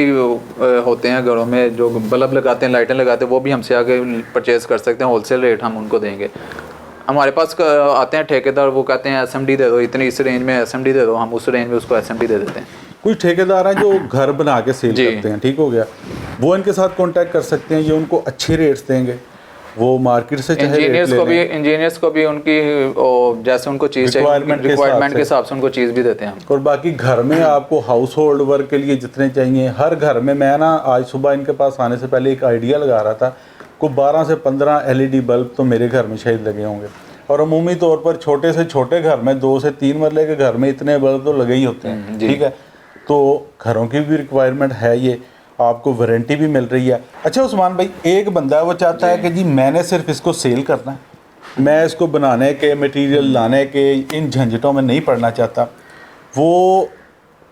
होते हैं, घरों में जो बल्ब लगाते हैं, लाइटें लगाते हैं, वो भी हमसे आगे परचेज़ कर सकते हैं। होलसेल रेट हम उनको देंगे। हमारे पास आते हैं ठेकेदार, वो कहते हैं SMD दे दो, इतनी इस रेंज में SMD दे दो, हम उस रेंज में उसको SMD दे देते हैं। कुछ ठेकेदार हैं जो घर बना के सेल करते हैं, ठीक हो गया, वो इनके साथ कांटेक्ट कर सकते हैं, ये उनको अच्छे रेट्स देंगे, वो मार्केट से चाहे इंजीनियर्स को भी उनकी जैसे उनको चीज़ रिक्वायरमेंट के हिसाब से उनको चीज़ भी देते हैं। और बाकी घर में आपको हाउस होल्ड वर्क के लिए जितने चाहिए, हर घर में, मैं ना आज सुबह इनके पास आने से पहले एक आइडिया लगा रहा था, को 12 से 15 LED बल्ब तो मेरे घर में शायद लगे होंगे। और अमूमी तौर पर छोटे से छोटे घर में 2 से 3 मरले के घर में इतने बल्ब तो लगे ही होते हैं, ठीक है। तो घरों की भी रिक्वायरमेंट है, ये आपको वारंटी भी मिल रही है। अच्छा उस्मान भाई, एक बंदा है वो चाहता है कि जी मैंने सिर्फ इसको सेल करना है, मैं इसको बनाने के, मटेरियल लाने के, इन झंझटों में नहीं पड़ना चाहता, वो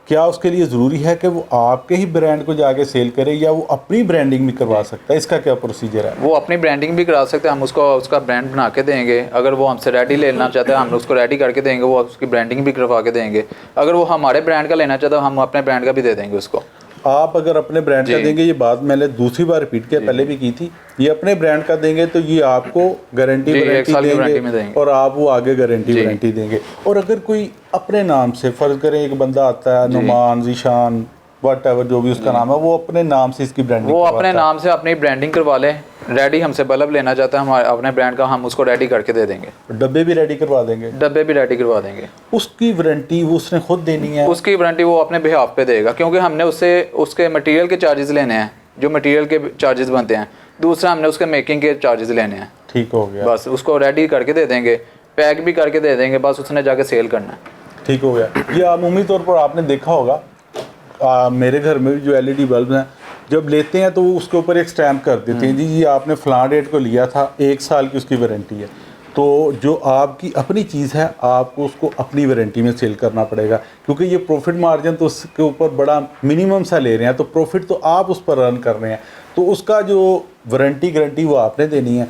क्या उसके लिए ज़रूरी है कि वो आपके ही ब्रांड को जाके सेल करे या वो अपनी ब्रांडिंग भी करवा सकता है? इसका क्या प्रोसीजर है? वो अपनी ब्रांडिंग भी करा सकते हैं, हम उसको उसका ब्रांड बना के देंगे। अगर वो हमसे रेडी लेना चाहता है, हम उसको रेडी करके देंगे, वो उसकी ब्रांडिंग भी करवा के देंगे। अगर वो हमारे ब्रांड का लेना चाहता है, हम अपने ब्रांड का भी दे देंगे उसको। आप अगर अपने ब्रांड का देंगे, ये बात मैंने दूसरी बार रिपीट किया, पहले भी की थी, ये अपने ब्रांड का देंगे तो ये आपको गारंटी देंगे और आप वो आगे गारंटी देंगे। और अगर कोई अपने नाम से, फर्ज करें एक बंदा आता है, नुमान, जीशान, व्हाटएवर जो भी उसका नाम है, वो अपने नाम से इसकी ब्रांडिंग, वो अपने नाम से अपनी ब्रांडिंग करवा ले, रेडी हमसे बल्ब लेना चाहता है हमारे अपने ब्रांड का, हम उसको रेडी करके दे देंगे। डब्बे भी रेडी करवा देंगे? डब्बे भी रेडी करवा देंगे। उसकी वारंटी वो उसने खुद देनी है? उसकी वारंटी वो अपने बिहाफ पे देगा, क्योंकि हमने उससे उसके मटेरियल के चार्जेस लेने हैं, जो मटेरियल के चार्जेस बनते हैं। दूसरा, हमने उसके मेकिंग के चार्जेस लेने हैं। ठीक हो गया। बस उसको रेडी करके दे देंगे, पैक भी करके दे देंगे, बस उसने जाके सेल करना है। ठीक हो गया। ये अमूमी तौर पर आपने देखा होगा, मेरे घर में भी जो LED बल्ब हैं, जब लेते हैं तो वो उसके ऊपर एक स्टैम्प कर देते हैं, जी आपने फलां डेट को लिया था, 1 साल की उसकी वारंटी है। तो जो आपकी अपनी चीज़ है, आपको उसको अपनी वारंटी में सेल करना पड़ेगा, क्योंकि ये प्रॉफिट मार्जिन तो उसके ऊपर बड़ा मिनिमम सा ले रहे हैं, तो प्रॉफिट तो आप उस पर रन कर रहे हैं, तो उसका जो वारंटी गारंटी वो आपने देनी है।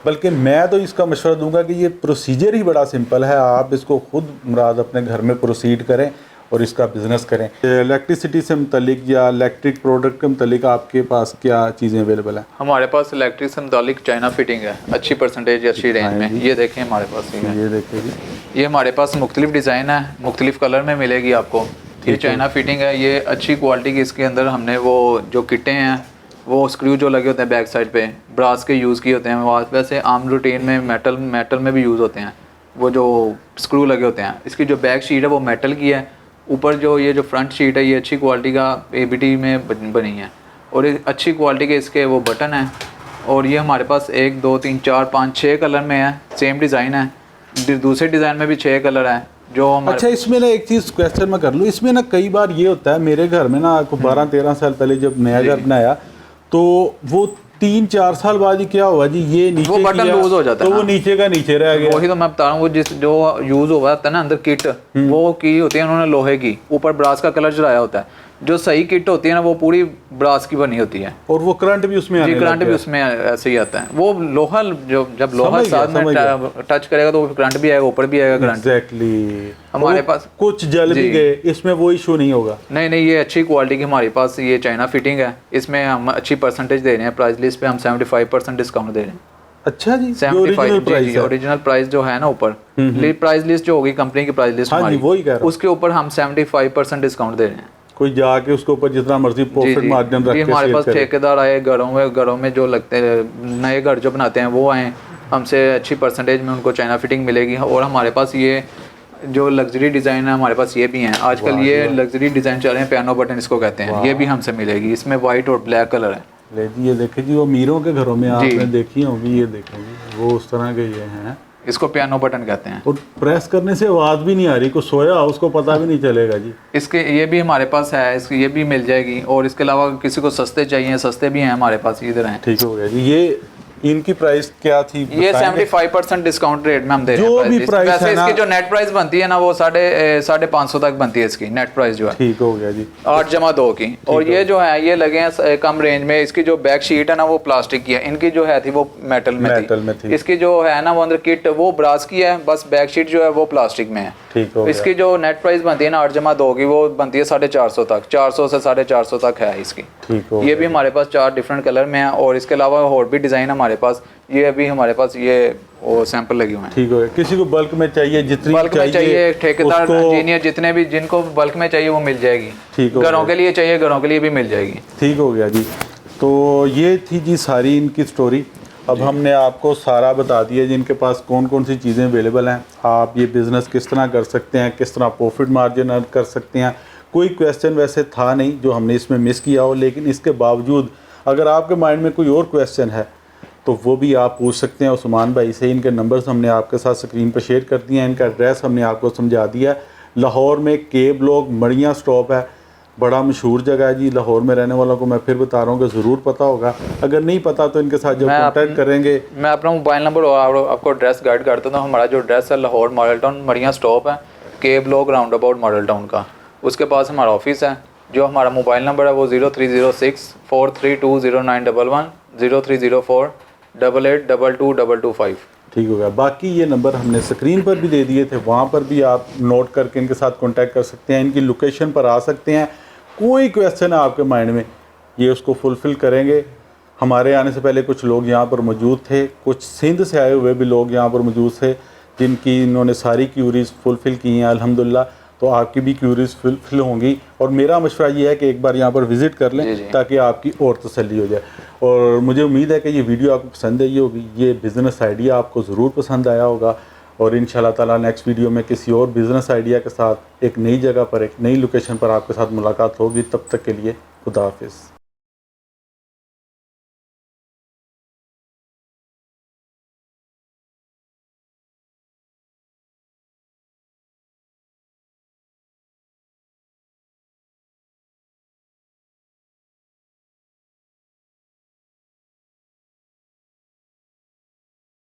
बल्कि मैं तो इसका मशवरा दूंगा कि ये प्रोसीजर ही बड़ा सिंपल है, आप इसको खुद मुराद अपने घर में प्रोसीड करें और इसका बिज़नेस करें। इलेक्ट्रिसिटी से मुतलिक या इलेक्ट्रिक प्रोडक्ट के मुतलिक आपके पास क्या चीज़ें अवेलेबल हैं? हमारे पास इलेक्ट्रिक से मुतलिक चाइना फिटिंग है, अच्छी परसेंटेज, अच्छी रेंज में। ये देखें हमारे पास, ये देखिए जी, ये हमारे पास मुख्तलिफ डिज़ाइन है, मुख्तलिफ कलर में मिलेगी आपको। ये चाइना फिटिंग है, ये अच्छी क्वालिटी की। इसके अंदर हमने वो जो किटें हैं, वो स्क्रू जो लगे होते हैं बैक साइड पे, ब्रास के यूज़ किए होते हैं। वैसे आम रूटीन में मेटल में भी यूज़ होते हैं, वो जो स्क्रू लगे होते हैं। इसकी जो बैक शीट है वो मेटल की है, ऊपर जो ये जो फ्रंट शीट है ये अच्छी क्वालिटी का ABT में बनी है, और अच्छी क्वालिटी के इसके वो बटन है। और ये हमारे पास 1 2 3 4 5 6 कलर में है, सेम डिज़ाइन है। दूसरे डिज़ाइन में भी 6 कलर है जो हमारे। अच्छा, इसमें ना एक चीज़ क्वेश्चन मैं कर लूँ, इसमें ना कई बार ये होता है, मेरे घर में ना 12-13 साल पहले जब नया घर बनाया, तो वो 3-4 साल बाद ही क्या हुआ जी, ये नीचे वो बटन लूज हो जाता है, तो वो नीचे का नीचे रह गया। वही तो मैं बता रहा हूँ, वो जो यूज हुआ था ना अंदर किट, वो की होती है उन्होंने लोहे की, ऊपर ब्रास का कलर चढ़ाया होता है। जो सही किट होती है ना वो पूरी ब्रास की बनी होती है, और वो करंट भी उसमें आने करंट भी उसमें ऐसे ही आता है। वो लोहा जब लोहा साथ में टच करेगा तो करंट भी आएगा, ऊपर भी आएगा करंट। एग्जैक्टली। हमारे पास कुछ जल भी गए, इसमें वो इशू नहीं होगा? नहीं, ये अच्छी क्वालिटी की हमारे पास ये चाइना फिटिंग है। इसमें हम अच्छी परसेंटेज दे रहे हैं, प्राइस लिस्ट पे हम 75% डिस्काउंट दे रहे हैं। अच्छा जी, 75 ओरिजिनल प्राइस जो है ना ऊपर, प्राइस लिस्ट जो होगी कंपनी की प्राइस लिस्ट हमारी, उसके ऊपर हम 75% डिस्काउंट दे रहे हैं। कोई जाके उसके ऊपर जितना मर्जी प्रॉफिट मार्जिन रख के हमारे पास ठेकेदार आए, घरों में जो लगते हैं, नए घर जो बनाते हैं वो आए, हमसे अच्छी परसेंटेज में उनको चाइना फिटिंग मिलेगी। और हमारे पास ये जो लग्जरी डिज़ाइन है हमारे पास ये भी हैं। आजकल ये लग्जरी डिज़ाइन चल रहे हैं, पियानो बटन इसको कहते हैं, ये भी हमसे मिलेगी। इसमें वाइट और ब्लैक कलर है। ले जी, ये देखे जी, वो अमीरों के घरों में आपने देखी होगी, ये देखेंगे वो उस तरह के ये हैं, इसको पियानो बटन कहते हैं। और प्रेस करने से आवाज़ भी नहीं आ रही, को सोया उसको पता भी नहीं चलेगा जी। इसके ये भी हमारे पास है, इसकी ये भी मिल जाएगी। और इसके अलावा किसी को सस्ते चाहिए, सस्ते भी हैं हमारे पास, इधर हैं। ठीक हो गया जी। ये इनकी प्राइस क्या थी ये बताएंगे? 75% डिस्काउंट रेट में हम दे रहे जो हैं भी price। प्राइस वैसे है ना- इसकी जो नेट प्राइस बनती है ना वो 550 तक बनती है इसकी नेट प्राइस जो है, ठीक हो गया जी। 8+2 की। और ये जो है ये लगे हैं कम रेंज में। इसकी जो बैक शीट है ना वो प्लास्टिक की है, इनकी जो है थी वो मेटल में थी। इसकी जो है ना वो अंदर किट वो ब्रास की है, बस बैक शीट जो है वो प्लास्टिक में है। ठीक हो इसकी जो नेट प्राइस बनती है ना 8+2 की वो बनती है 450 तक, 400 से 450 तक है इसकी। ठीक हो ये भी हमारे पास 4 डिफरेंट कलर में है और इसके अलावा और भी डिज़ाइन हमारे पास, ये अभी हमारे पास ये वो सैंपल लगे हुए हैं। ठीक हो गया। किसी को बल्क में चाहिए, जितनी बल्क में चाहिए, ठेकेदार उसको- इंजीनियर जितने भी जिनको बल्क में चाहिए वो मिल जाएगी। ठीक हो घरों गया। के लिए चाहिए घरों के लिए भी मिल जाएगी। ठीक हो गया जी। तो ये थी जी सारी इनकी स्टोरी। अब हमने आपको सारा बता दिया जी इनके पास कौन कौन सी चीज़ें अवेलेबल हैं, आप ये बिज़नेस किस तरह कर सकते हैं, किस तरह प्रॉफिट मार्जिन अर्न कर सकते हैं। कोई क्वेश्चन वैसे था नहीं जो हमने इसमें मिस किया हो, लेकिन इसके बावजूद अगर आपके माइंड में कोई और क्वेश्चन है तो वो भी आप पूछ सकते हैं उस्मान भाई से। इनके नंबर्स हमने आपके साथ स्क्रीन पर शेयर कर दिए हैं, इनका एड्रेस हमने आपको समझा दिया है। लाहौर में के ब्लॉक मड़ियाँ स्टॉप है, बड़ा मशहूर जगह है जी। लाहौर में रहने वालों को मैं फिर बता रहा हूँ कि ज़रूर पता होगा, अगर नहीं पता तो इनके साथ जब कॉन्टैक्ट करेंगे। मैं अपना मोबाइल नंबर और आपको एड्रेस गाइड करता हूँ। हमारा जो एड्रेस है Lahore model town Madiyan stop है, के block round about model town का, उसके पास हमारा ऑफिस है। जो हमारा मोबाइल नंबर है वो 0306432091 030488222225। ठीक हो गया। बाकी ये नंबर हमने स्क्रीन पर भी दे दिए थे, वहाँ पर भी आप नोट करके इनके साथ कांटेक्ट कर सकते हैं, इनकी लोकेशन पर आ सकते हैं। कोई क्वेश्चन है आपके माइंड में ये उसको फुलफ़िल करेंगे। हमारे आने से पहले कुछ लोग यहाँ पर मौजूद थे, कुछ सिंध से आए हुए भी लोग यहाँ पर मौजूद थे जिनकी इन्होंने सारी क्यूरीज़ फुलफ़िल की हैं अल्हम्दुलिल्लाह। तो आपकी भी क्यूरीज़ फुलफ़िल होंगी और मेरा मशवरा ये है कि एक बार यहाँ पर विज़िट कर लें ताकि आपकी और तसल्ली हो जाए। और मुझे उम्मीद है कि ये वीडियो आपको पसंद आई होगी, ये बिज़नेस आइडिया आपको ज़रूर पसंद आया होगा। और इंशाल्लाह ताला नेक्स्ट वीडियो में किसी और बिज़नेस आइडिया के साथ एक नई जगह पर एक नई लोकेशन पर आपके साथ मुलाकात होगी। तब तक के लिए खुदा हाफिज़।